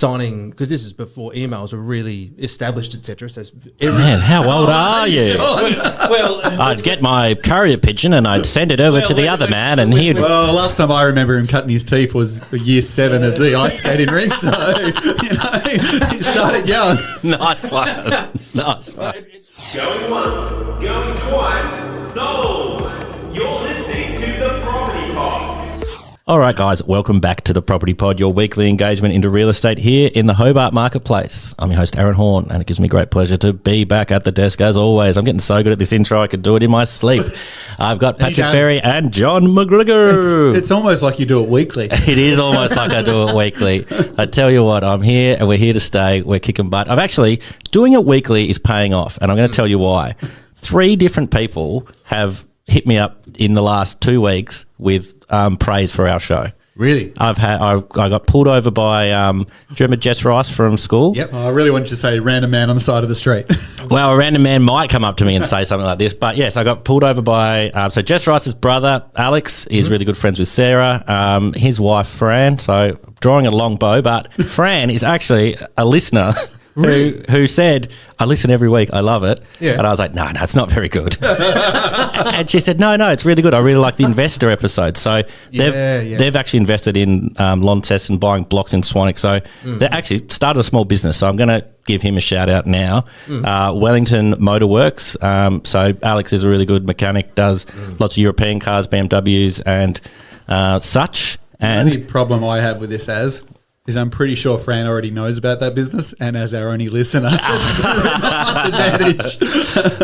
signing, because this is before emails were really established, etc. So man, how old are you? Well, I'd get my courier pigeon and I'd send it over to the other man, and he'd. Well, last time I remember him cutting his teeth was year 7 of the ice skating rink, so he started young. Nice one, nice one. Going once, going twice, sold. You're listening to the Property Pod. All right, guys, welcome back to the Property Pod, your weekly engagement into real estate here in the Hobart Marketplace. I'm your host, Aaron Horn, and it gives me great pleasure to be back at the desk as always. I'm getting so good at this intro, I could do it in my sleep. I've got Patrick Berry and John McGregor. It's almost like you do it weekly. It is almost like I do it weekly. I tell you what, I'm here and we're here to stay. We're kicking butt. I've actually, doing it weekly is paying off, and I'm going to tell you why. 3 different people have hit me up in the last 2 weeks with praise for our show. Really? I got pulled over by, do you remember Jess Rice from school? Yep. I really wanted to say random man on the side of the street. Well, a random man might come up to me and say something like this, but yes, I got pulled over by, so Jess Rice's brother, Alex, is really good friends with Sarah, his wife, Fran, so drawing a long bow, but Fran is actually a listener who said, I listen every week, I love it. Yeah. And I was like, no, it's not very good. And she said, no, it's really good. I really like the investor episode. So they've actually invested in Launceston, buying blocks in Swanwick. So they actually started a small business. So I'm going to give him a shout out now. Wellington Motor Works. So Alex is a really good mechanic, does lots of European cars, BMWs and such. And the only problem I have with this is I'm pretty sure Fran already knows about that business, and as our only listener, advantage.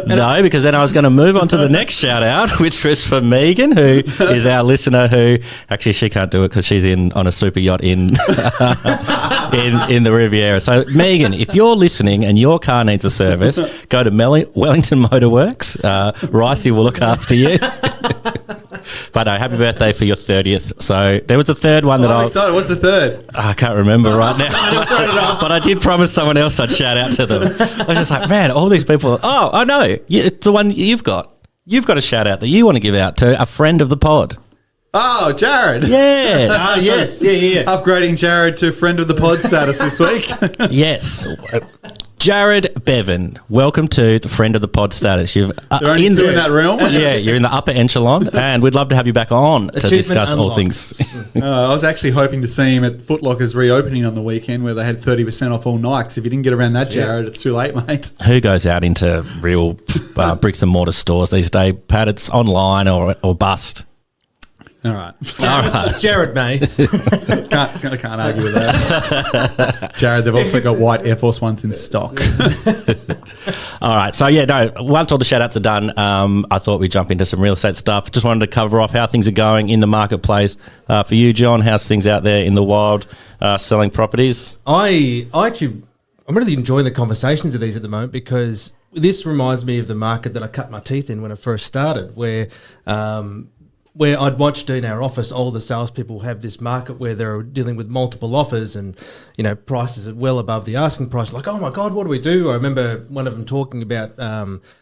No, because then I was going to move on to the next shout out, which was for Megan, who is our listener. Who actually she can't do it because she's on a super yacht in the Riviera. So Megan, if you're listening and your car needs a service, go to Wellington Motor Works. Ricey will look after you. But no, happy birthday for your 30th. So there was a third one that I'm excited. What's the third? I can't remember right now. But I did promise someone else I'd shout out to them. I was just like, man, all these people. Oh, I know. It's the one you've got. You've got a shout out that you want to give out to a friend of the pod. Oh, Jared. Yes. Yes. Yeah. Upgrading Jared to friend of the pod status this week. Yes. Jared Bevan, welcome to the friend of the pod status. You've in that realm. Yeah, you're in the upper echelon, and we'd love to have you back on to discuss all things. I was actually hoping to see him at Foot Locker's reopening on the weekend, where they had 30% off all Nikes. If you didn't get around that, Jared, it's too late, mate. Who goes out into real bricks and mortar stores these days? Pat, it's online or bust. All right. Jared may. Can't argue with that. Jared, they've also got white Air Force Ones in stock. All right. So, once all the shout-outs are done, I thought we'd jump into some real estate stuff. Just wanted to cover off how things are going in the marketplace. For you, John, how's things out there in the wild selling properties? I'm really enjoying the conversations of these at the moment, because this reminds me of the market that I cut my teeth in when I first started, where I'd watched in our office all the salespeople have this market where they're dealing with multiple offers and, prices are well above the asking price. Like, oh my God, what do we do? I remember one of them talking about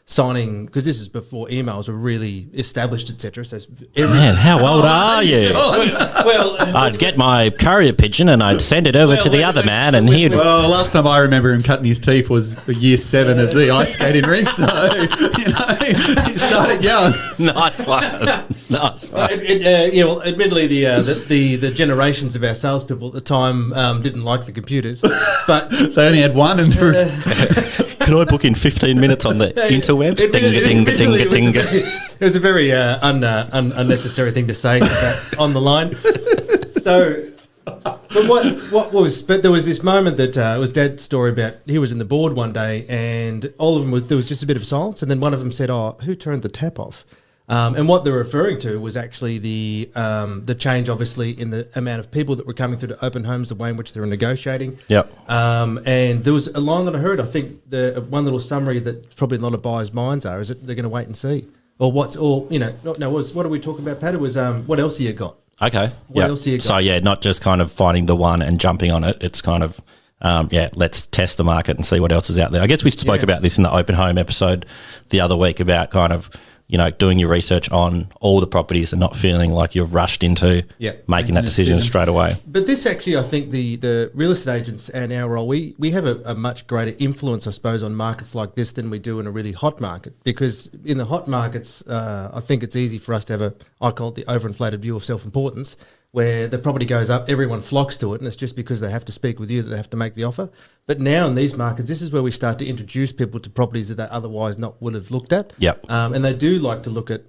signing, because this is before emails were really established, etc. So man, how old are you? Well, I'd get my courier pigeon and I'd send it over to the other man, and he'd. Well, last time I remember him cutting his teeth was year 7 of the ice skating rink, so he started young. Nice one. Nice. Admittedly, the generations of our salespeople at the time didn't like the computers, but they only had one. And could I book in 15 minutes on the interwebs? It was a very unnecessary thing to say on the line. So, but there was this moment that it was Dad's story about. He was in the board one day, and all of them there was just a bit of silence, and then one of them said, "Oh, who turned the tap off?" And what they're referring to was actually the change, obviously, in the amount of people that were coming through to open homes, the way in which they were negotiating. Yep. And there was a line that I heard. I think the one little summary that probably a lot of buyers' minds are is that they're going to wait and see, or what are we talking about, Pat? It was what else have you got? Okay. What else have you got? So not just kind of finding the one and jumping on it. It's kind of let's test the market and see what else is out there. I guess we spoke about this in the open home episode the other week about kind of doing your research on all the properties and not feeling like you're rushed into making that decision straight away. But this actually, I think the real estate agents and our role, we have a much greater influence, I suppose, on markets like this than we do in a really hot market. Because in the hot markets, I think it's easy for us to have I call it the overinflated view of self-importance, where the property goes up, everyone flocks to it, and it's just because they have to speak with you that they have to make the offer. But now in these markets, this is where we start to introduce people to properties that they otherwise not would have looked at. Yep. And they do like to look at,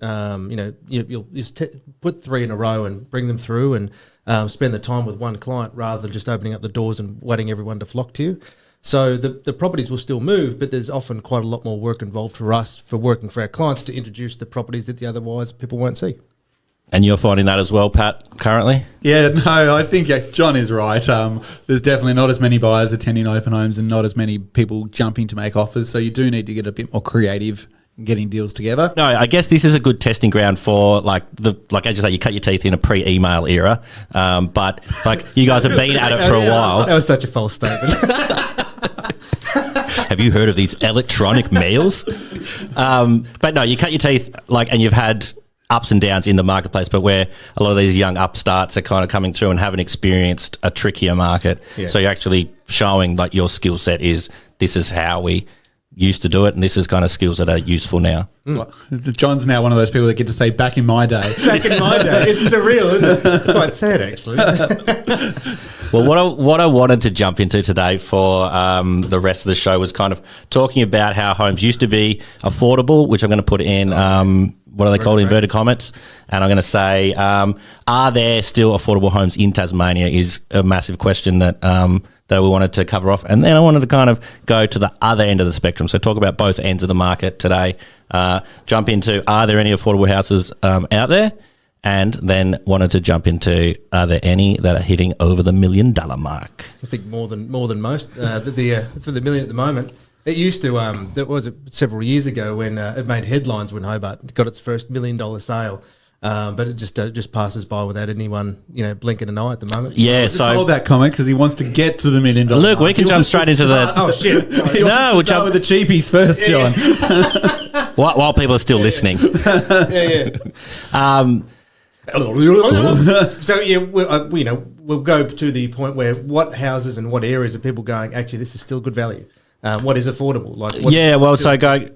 you'll just put 3 in a row and bring them through and spend the time with one client rather than just opening up the doors and waiting everyone to flock to you. So the properties will still move, but there's often quite a lot more work involved for us, for working for our clients, to introduce the properties that the otherwise people won't see. And you're finding that as well, Pat, currently? Yeah, no, I think John is right. There's definitely not as many buyers attending open homes and not as many people jumping to make offers. So you do need to get a bit more creative in getting deals together. No, I guess this is a good testing ground for like as you say, you cut your teeth in a pre-email era. But like you guys have been at it for a while. That was such a false statement. Have you heard of these electronic mails? But no, you cut your teeth and you've had ups and downs in the marketplace, but where a lot of these young upstarts are kind of coming through and haven't experienced a trickier market. Yeah. So you're actually showing your skill set is this is how we used to do it, and this is kind of skills that are useful now. Well, John's now one of those people that get to say back in my day. Back in my day. It's surreal, isn't it? It's quite sad, actually. Well, what I wanted to jump into today for the rest of the show was kind of talking about how homes used to be affordable, which I'm going to put in what are they called, inverted commas, and I'm going to say, are there still affordable homes in Tasmania is a massive question that we wanted to cover off. And then I wanted to kind of go to the other end of the spectrum, so talk about both ends of the market today, jump into are there any affordable houses out there, and then wanted to jump into are there any that are hitting over the $1 million mark? I think more than most. For the million at the moment. It used to, that was several years ago when it made headlines when Hobart got its first $1 million sale. But it just passes by without anyone, blinking an eye at the moment. Yeah, so hold that comment because he wants to get to the $1 million. Look, we can jump straight into the. Oh shit! We'll jump with the cheapies first, John. While people are still listening. So yeah, we'll go to the point where what houses and what areas are people going? Actually, this is still good value. What is affordable?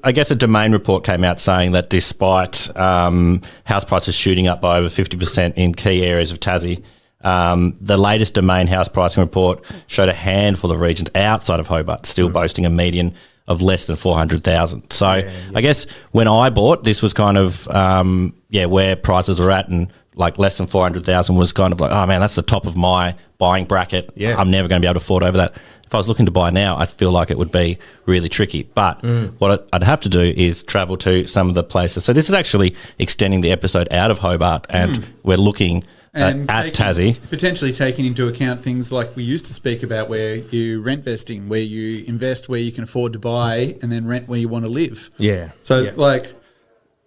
I guess a Domain report came out saying that despite house prices shooting up by over 50% in key areas of Tassie, the latest Domain house pricing report showed a handful of regions outside of Hobart still boasting a median of less than 400,000. So I guess when I bought, this was kind of where prices were at, and less than 400,000 was kind of oh man, that's the top of my buying bracket. Yeah. I'm never going to be able to afford over that. If I was looking to buy now, I feel like it would be really tricky. But what I'd have to do is travel to some of the places. So this is actually extending the episode out of Hobart, and we're looking at Tassie. Potentially taking into account things like we used to speak about, where you rent vesting, where you invest where you can afford to buy and then rent where you want to live. Yeah. So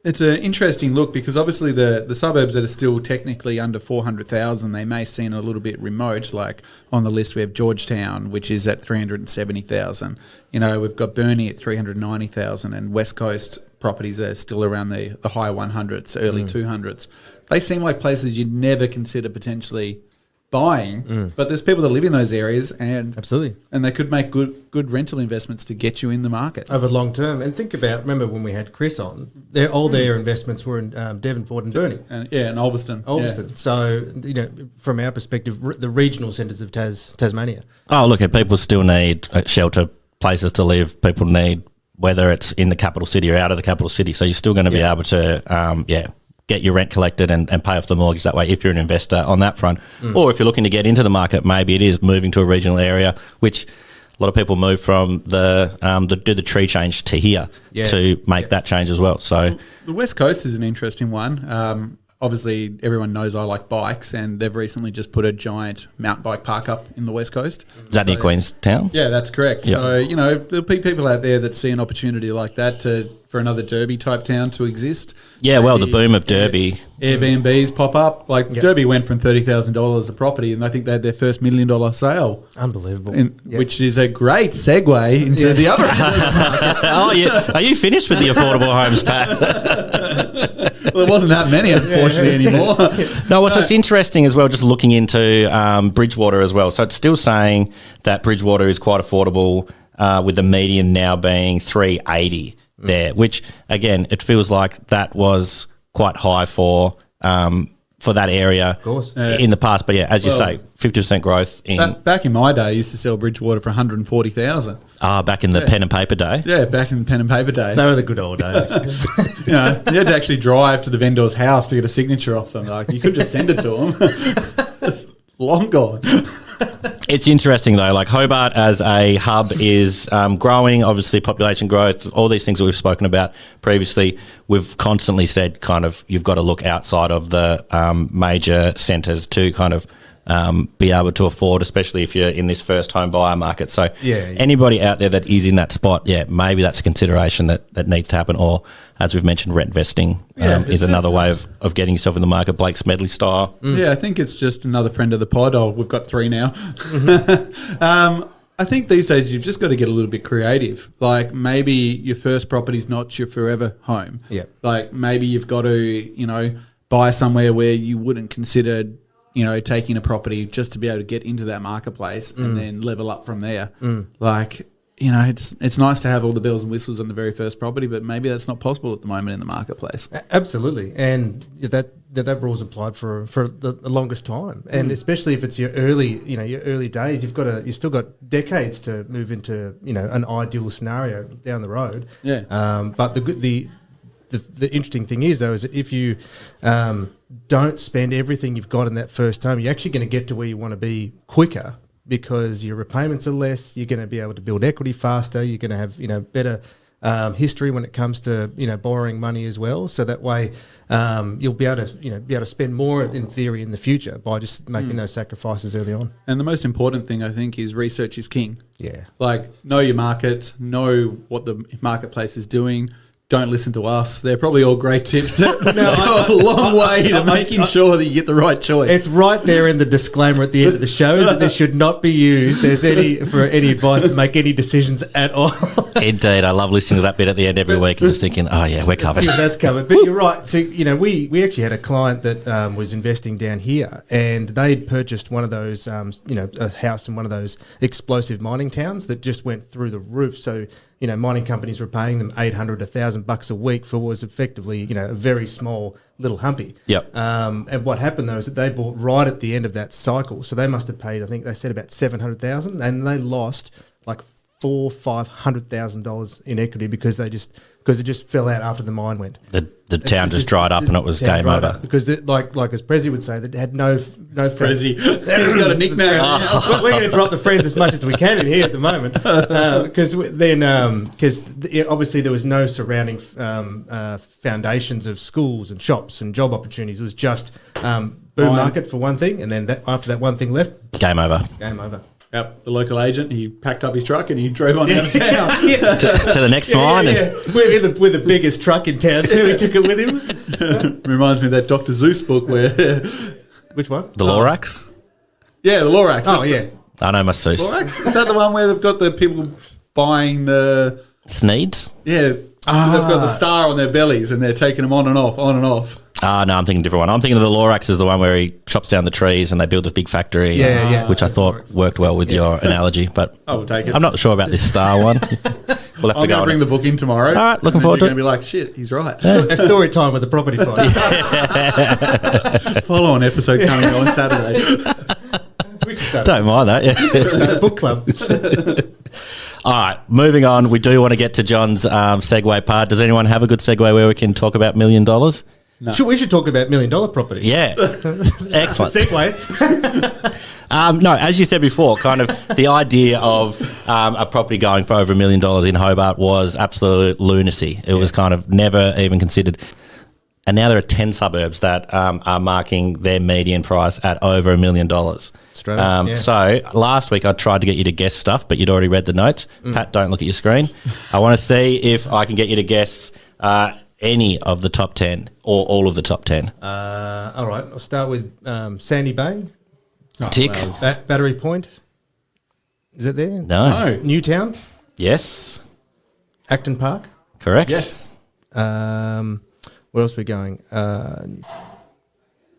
it's an interesting look, because obviously the suburbs that are still technically under 400,000, they may seem a little bit remote. Like on the list we have Georgetown, which is at 370,000. We've got Burnie at 390,000, and West Coast properties are still around the high 100s, early 200s. They seem like places you'd never consider potentially buying, but there's people that live in those areas, and absolutely, and they could make good rental investments to get you in the market over long term. And remember when we had Chris on, all their investments were in Devonport and Burnie, and Ulverston. Yeah. So from our perspective, the regional centres of Tasmania. Oh, look, people still need shelter, places to live. People need, whether it's in the capital city or out of the capital city. So you're still going to be able to get your rent collected and pay off the mortgage that way if you're an investor on that front. Or if you're looking to get into the market, maybe it is moving to a regional area, which a lot of people move from the tree change to here to make that change as well. So the West Coast is an interesting one. Obviously, everyone knows I like bikes, and they've recently just put a giant mountain bike park up in the West Coast. Is that near Queenstown? Yeah, that's correct. Yep. So, there'll be people out there that see an opportunity like that for another Derby type town to exist. Yeah, the boom of Derby. Airbnbs pop up. Derby went from $30,000 a property, and I think they had their first $1 million sale. Unbelievable. Which is a great segue into the other. Oh, yeah. Are you finished with the affordable homes, Pat? Well, it wasn't that many, unfortunately, anymore. No, so it's interesting as well, just looking into Bridgewater as well. So it's still saying that Bridgewater is quite affordable, with the median now being $380 there, which again, it feels like that was quite high for that area in the past. But yeah, as you say, 50% growth in back in my day, I used to sell Bridgewater for 140,000. Back in the pen and paper day. Yeah, back in the pen and paper day. They were the good old days. You had to actually drive to the vendor's house to get a signature off them. Like, you could just send it to them. It's long gone. It's interesting though, like Hobart as a hub is growing, obviously population growth, all these things that we've spoken about previously. We've constantly said kind of you've got to look outside of the major centres to kind of be able to afford, especially if you're in this first home buyer market. So anybody out there that is in that spot, maybe that's a consideration that needs to happen. Or as we've mentioned, rent vesting is another way of getting yourself in the market, Blake Smedley style. Yeah, I think it's just another friend of the pod. We've got 3 now. I think these days you've just got to get a little bit creative. Like, maybe your first property's not your forever home. Yeah. Like, maybe you've got to, buy somewhere where you wouldn't consider, taking a property just to be able to get into that marketplace and then level up from there. Like, it's nice to have all the bells and whistles on the very first property, but maybe that's not possible at the moment in the marketplace. Absolutely, and that rule's applied for the longest time, and especially if it's your early days, you've still got decades to move into an ideal scenario down the road. Yeah. But the interesting thing is though is that if you don't spend everything you've got in that first home, you're actually going to get to where you want to be quicker, because your repayments are less. You're going to be able to build equity faster. You're going to have better history when it comes to borrowing money as well. So that way you'll be able to spend more in theory in the future by just making those sacrifices early on. And the most important thing, I think, is research is king. Yeah, like, know your market, know what the marketplace is doing. Don't listen to us. They're probably all great tips that go a long way to making sure that you get the right choice. It's right there in the disclaimer at the end of the show that this should not be used as for any advice to make any decisions at all. Indeed, I love listening to that bit at the end every week and just thinking, oh yeah, we're covered. Yeah, that's covered. But you're right. So we actually had a client that was investing down here, and they'd purchased one of those, a house in one of those explosive mining towns that just went through the roof. So mining companies were paying them $800-$1,000 a week for what was effectively, a very small little humpy. Yep. And what happened though is that they bought right at the end of that cycle, so they must have paid, I think they said about $700,000, and they lost like $400,000-$500,000 in equity because it just fell out after the mine went. The town just dried up and it was game over. Because like as Prezi would say, that had no friends. Prezi. He's got a nickname. We're going to drop the friends as much as we can in here at the moment, because obviously there was no surrounding foundations of schools and shops and job opportunities. It was just boom market for one thing, and then after that one thing left, game over. Yep, the local agent, he packed up his truck and he drove on out of town. To the next mine. Yeah. We're the biggest truck in town too. He took it with him. Reminds me of that Dr. Zeus book where... Which one? The Lorax? Yeah, the Lorax. Oh, yeah. I know my Zeus. Lorax? Is that the one where they've got the people buying the... Thneeds? Yeah. They've got the star on their bellies and they're taking them on and off. No, I'm thinking a different one. I'm thinking of the Lorax is the one where he chops down the trees and they build a big factory. Yeah. Which I thought worked well with your analogy, but we'll take it. I'm not sure about this star one. We'll have I'm to go going to bring the book in tomorrow. All right, looking forward to it. You're going to be like, shit, he's right. A story time with the property pod. Follow-on episode coming on Saturday. Don't mind that. Yeah. Book club. All right, moving on. We do want to get to John's segue part. Does anyone have a good segue where we can talk about $1 million? No. We should talk about $1 million property. Yeah. Excellent. Segue. No, as you said before, kind of the idea of a property going for over $1 million in Hobart was absolute lunacy. It was kind of never even considered. And now there are 10 suburbs that are marking their median price at over $1 million. Straight up, So last week I tried to get you to guess stuff, but you'd already read the notes. Pat, don't look at your screen. I want to see if I can get you to guess any of the top 10 or all of the top 10. All right, I'll start with Sandy Bay. Tick. Battery Point. Is it there? No. Newtown. Yes. Acton Park. Correct. Yes. Where else are we going?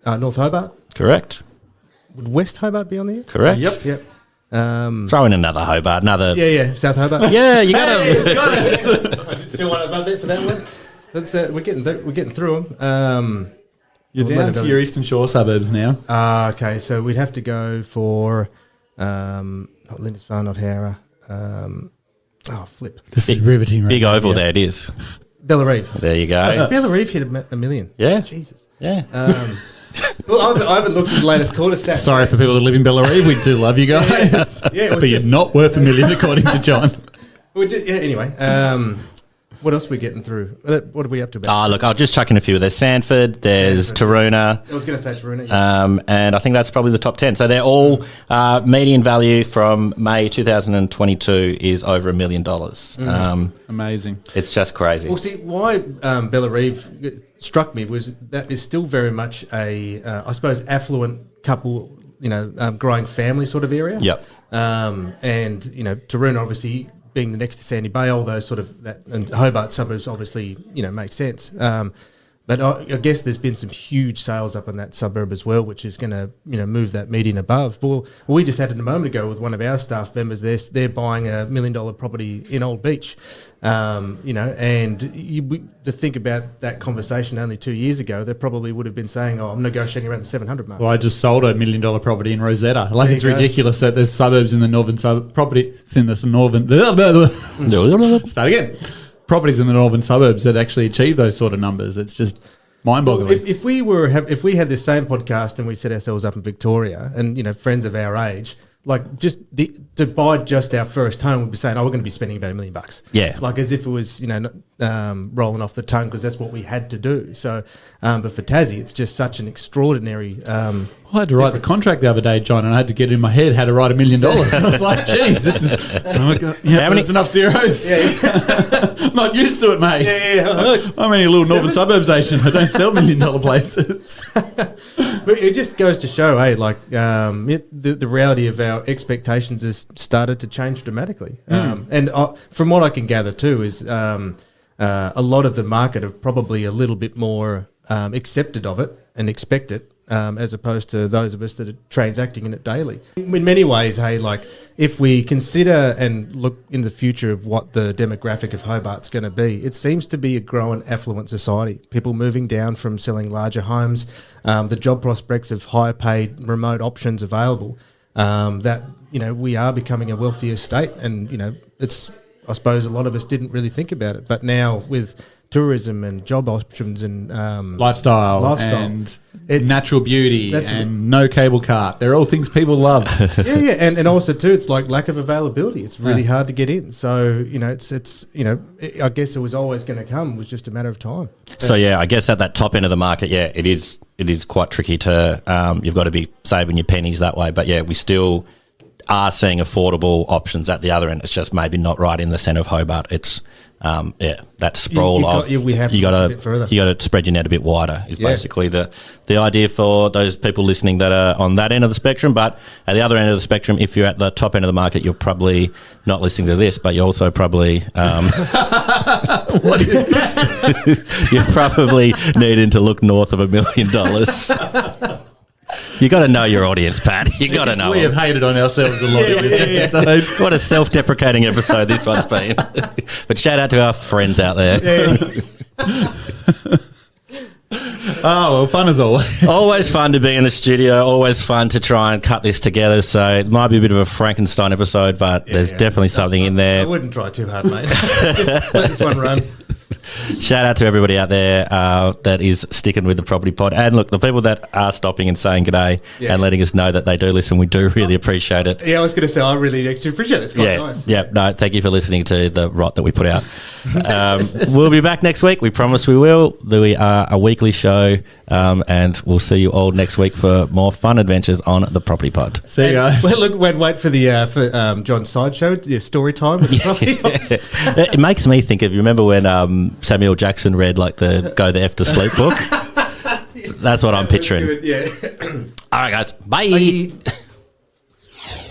North Hobart. Correct. Would West Hobart be on there? Correct. Yep. Throw in another Hobart. Another. Yeah. South Hobart. Yeah, you got to. I did see one above there for that one. That's we're getting through them. You're down to your Eastern Shore suburbs now. Okay, so we'd have to go for not Lindisfarne, not Howrah. Flip. This is riveting. Big oval there it is. Bellareve. There you go. Bellareve hit a million. Yeah. Jesus. Yeah. Well, I haven't looked at the latest quarter stats. Sorry for people that live in Bellareve. We do love you guys. But you're not worth $1 million, according to John. Anyway, what else are we getting through? What are we up to about? Look, I'll just chuck in a few. There's Sanford, there's Taroona. I was going to say Taroona. Yeah. And I think that's probably the top 10. So they're all median value from May 2022 is over $1 million. Amazing. It's just crazy. Well, see, why Bellareve struck me was that is still very much a, I suppose, affluent couple, growing family sort of area. Yep. And, Taroona obviously being the next to Sandy Bay, all those sort of that, and Hobart suburbs obviously, make sense. But I guess there's been some huge sales up in that suburb as well, which is going to, move that median above. Well, we just had it a moment ago with one of our staff members. They're buying $1 million property in Old Beach, and to think about that conversation only 2 years ago, they probably would have been saying, I'm negotiating around the 700 mark. Well, I just sold a $1 million property in Rosetta. It's go. ridiculous that there's suburbs in the northern properties in the northern. Start again. Properties in the northern suburbs that actually achieve those sort of numbers. It's just mind-boggling. Well, if we had this same podcast and we set ourselves up in Victoria and friends of our age, like to buy just our first home, we'd be saying, we're going to be spending about $1 million. Yeah, like as if it was rolling off the tongue because that's what we had to do. So, but for Tassie, it's just such an extraordinary. I had to write the contract the other day, John, and I had to get in my head how to write $1 million. I was like, geez, this is that's enough zeros. I'm not used to it, mate. I'm only a little northern suburbs Asian. I don't sell $1 million places. But it just goes to show, the reality of our expectations has started to change dramatically. And from what I can gather too is a lot of the market have probably a little bit more accepted of it and expect it. As opposed to those of us that are transacting in it daily. In many ways, if we consider and look in the future of what the demographic of Hobart's going to be, it seems to be a growing affluent society. People moving down from selling larger homes, the job prospects of higher paid remote options available, that, we are becoming a wealthier state. And, it's, I suppose a lot of us didn't really think about it. But now with tourism and job options and lifestyle and natural beauty and no cable cart. They're all things people love. And also too, it's like lack of availability. It's really hard to get in. So I guess it was always going to come. It was just a matter of time. So I guess at that top end of the market, it is quite tricky to. You've got to be saving your pennies that way. But we still are seeing affordable options at the other end. It's just maybe not right in the centre of Hobart. It's that sprawl you got to spread your net a bit wider is basically the idea for those people listening that are on that end of the spectrum. But at the other end of the spectrum, if you're at the top end of the market, you're probably not listening to this, but you're also probably what is that? you're probably needing to look north of $1 million. You got to know your audience, Pat. You got to know. We have hated on ourselves a lot in this episode. What a self-deprecating episode this one's been. But shout out to our friends out there. Fun as always. Always fun to be in the studio. Always fun to try and cut this together. So it might be a bit of a Frankenstein episode, but there's definitely something in there. I wouldn't try too hard, mate. Let this one run. Shout out to everybody out there that is sticking with the Property Pod. And look, the people that are stopping and saying g'day and letting us know that they do listen, we do really appreciate it. Yeah, I was going to say, I really actually appreciate it. It's quite nice. Yeah, no, thank you for listening to the rot that we put out. We'll be back next week. We promise we will. We are a weekly show, and we'll see you all next week for more fun adventures on the Property Pod. See you guys. Well, look, wait for the John's sideshow, story time with the Property Pod. It makes me think of, you remember when Samuel Jackson read the Go the F to Sleep book? That's what I'm picturing. Yeah. All right, guys. Bye. Bye.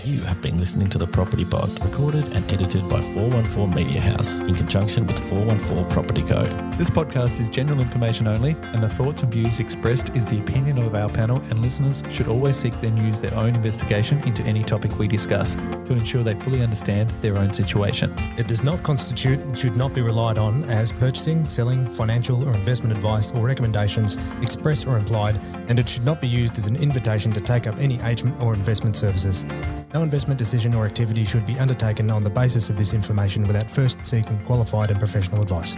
You have been listening to The Property Pod, recorded and edited by 414 Media House in conjunction with 414 Property Co. This podcast is general information only, and the thoughts and views expressed is the opinion of our panel, and listeners should always seek then use their own investigation into any topic we discuss to ensure they fully understand their own situation. It does not constitute and should not be relied on as purchasing, selling, financial or investment advice or recommendations, express or implied, and it should not be used as an invitation to take up any agent or investment services. No investment decision or activity should be undertaken on the basis of this information without first seeking qualified and professional advice.